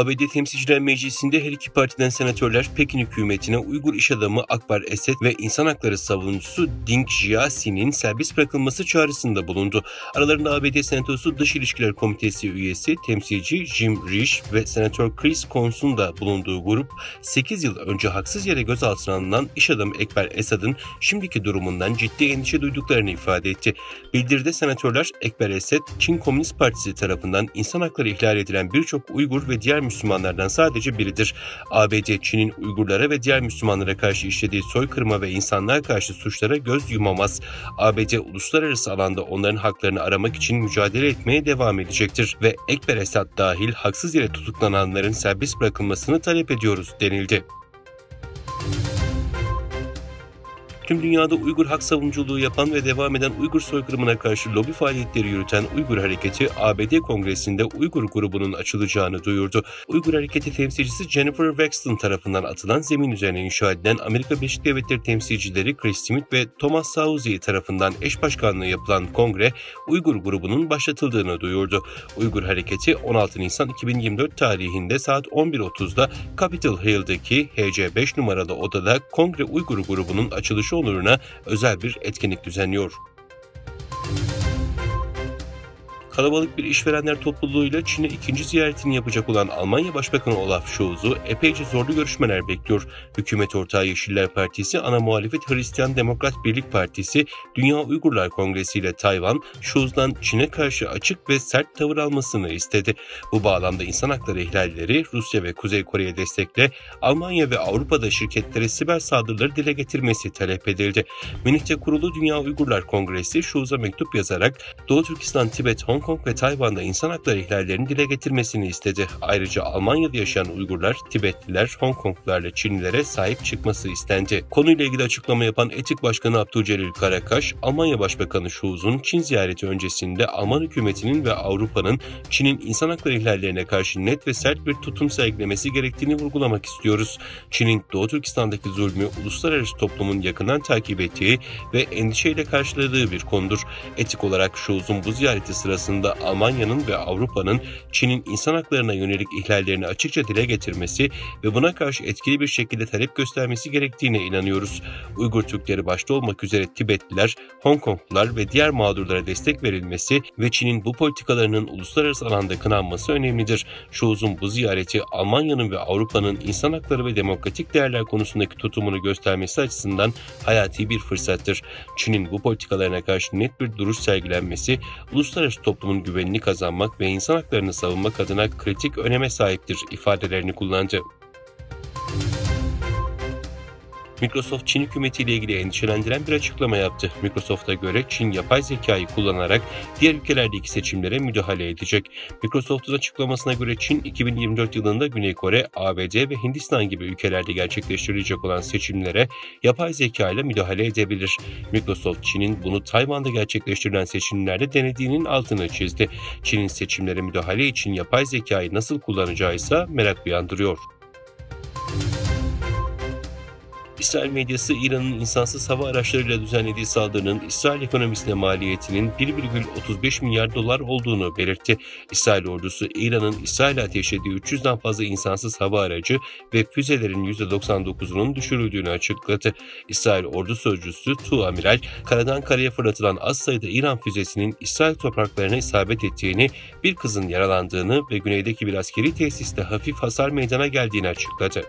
ABD Temsilciler Meclisi'nde her iki partiden senatörler Pekin hükümetine Uygur iş adamı Akbar Esed ve insan hakları savunucusu Ding Xiaoxi'nin serbest bırakılması çağrısında bulundu. Aralarında ABD Senatosu Dış İlişkiler Komitesi üyesi temsilci Jim Risch ve senatör Chris Coons'un da bulunduğu grup 8 yıl önce haksız yere gözaltına alınan iş adamı Akbar Esed'in şimdiki durumundan ciddi endişe duyduklarını ifade etti. Bildiride senatörler Akbar Esed, Çin Komünist Partisi tarafından insan hakları ihlal edilen birçok Uygur ve diğer Müslümanlardan sadece biridir. ABD, Çin'in Uygurlara ve diğer Müslümanlara karşı işlediği soykırıma ve insanlığa karşı suçlara göz yumamaz. ABD, uluslararası alanda onların haklarını aramak için mücadele etmeye devam edecektir ve Akbar Esed dahil haksız yere tutuklananların serbest bırakılmasını talep ediyoruz denildi. Tüm dünyada Uygur hak savunuculuğu yapan ve devam eden Uygur soykırımına karşı lobi faaliyetleri yürüten Uygur Hareketi, ABD Kongresi'nde Uygur grubunun açılacağını duyurdu. Uygur Hareketi temsilcisi Jennifer Wexton tarafından atılan zemin üzerine inşa edilen Amerika Birleşik Devletleri temsilcileri Chris Smith ve Thomas Sauzi tarafından eş başkanlığı yapılan kongre, Uygur grubunun başlatıldığını duyurdu. Uygur Hareketi 16 Nisan 2024 tarihinde saat 11.30'da Capitol Hill'deki HC5 numaralı odada Kongre Uygur grubunun açılışı onuruna özel bir etkinlik düzenliyor. Kalabalık bir işverenler topluluğuyla Çin'e ikinci ziyaretini yapacak olan Almanya Başbakanı Olaf Scholz'u epeyce zorlu görüşmeler bekliyor. Hükümet ortağı Yeşiller Partisi, ana muhalefet Hristiyan Demokrat Birlik Partisi, Dünya Uygurlar Kongresi ile Tayvan, Scholz'dan Çin'e karşı açık ve sert tavır almasını istedi. Bu bağlamda insan hakları ihlalleri, Rusya ve Kuzey Kore'ye destekle Almanya ve Avrupa'da şirketlere siber saldırıları dile getirmesi talep edildi. Münih'te kurulu Dünya Uygurlar Kongresi, Scholz'a mektup yazarak Doğu Türkistan, Tibet, Hong Kong ve Tayvan'da insan hakları ihlallerini dile getirmesini istedi. Ayrıca Almanya'da yaşayan Uygurlar, Tibetliler, Hong Konglularla Çinlilere sahip çıkması istendi. Konuyla ilgili açıklama yapan Etik Başkanı Abdülcelil Karakaş, Almanya Başbakanı Scholz'un Çin ziyareti öncesinde Alman hükümetinin ve Avrupa'nın Çin'in insan hakları ihlallerine karşı net ve sert bir tutum sergilemesi gerektiğini vurgulamak istiyoruz. Çin'in Doğu Türkistan'daki zulmü uluslararası toplumun yakından takip ettiği ve endişeyle karşıladığı bir konudur. Etik olarak Scholz'un bu ziyareti sırasında Almanya'nın ve Avrupa'nın Çin'in insan haklarına yönelik ihlallerini açıkça dile getirmesi ve buna karşı etkili bir şekilde talep göstermesi gerektiğine inanıyoruz. Uygur Türkleri başta olmak üzere Tibetliler, Hong Konglular ve diğer mağdurlara destek verilmesi ve Çin'in bu politikalarının uluslararası alanda kınanması önemlidir. Scholz'un bu ziyareti Almanya'nın ve Avrupa'nın insan hakları ve demokratik değerler konusundaki tutumunu göstermesi açısından hayati bir fırsattır. Çin'in bu politikalarına karşı net bir duruş sergilenmesi, uluslararası toplumun güvenini kazanmak ve insan haklarını savunmak adına kritik öneme sahiptir ifadelerini kullandı. Microsoft, Çin hükümetiyle ilgili endişelendiren bir açıklama yaptı. Microsoft'a göre Çin yapay zekayı kullanarak diğer ülkelerdeki seçimlere müdahale edecek. Microsoft'un açıklamasına göre Çin 2024 yılında Güney Kore, ABD ve Hindistan gibi ülkelerde gerçekleştirilecek olan seçimlere yapay zeka ile müdahale edebilir. Microsoft, Çin'in bunu Tayvan'da gerçekleştirilen seçimlerde denediğinin altını çizdi. Çin'in seçimlere müdahale için yapay zekayı nasıl kullanacağı ise merak uyandırıyor. İsrail medyası, İran'ın insansız hava araçlarıyla düzenlediği saldırının İsrail ekonomisine maliyetinin 1,35 milyar dolar olduğunu belirtti. İsrail ordusu, İran'ın İsrail'e ateşlediği 300'den fazla insansız hava aracı ve füzelerin %99'unun düşürüldüğünü açıkladı. İsrail ordu sözcüsü Tuamiral, karadan karaya fırlatılan az sayıda İran füzesinin İsrail topraklarına isabet ettiğini, bir kızın yaralandığını ve güneydeki bir askeri tesiste hafif hasar meydana geldiğini açıkladı.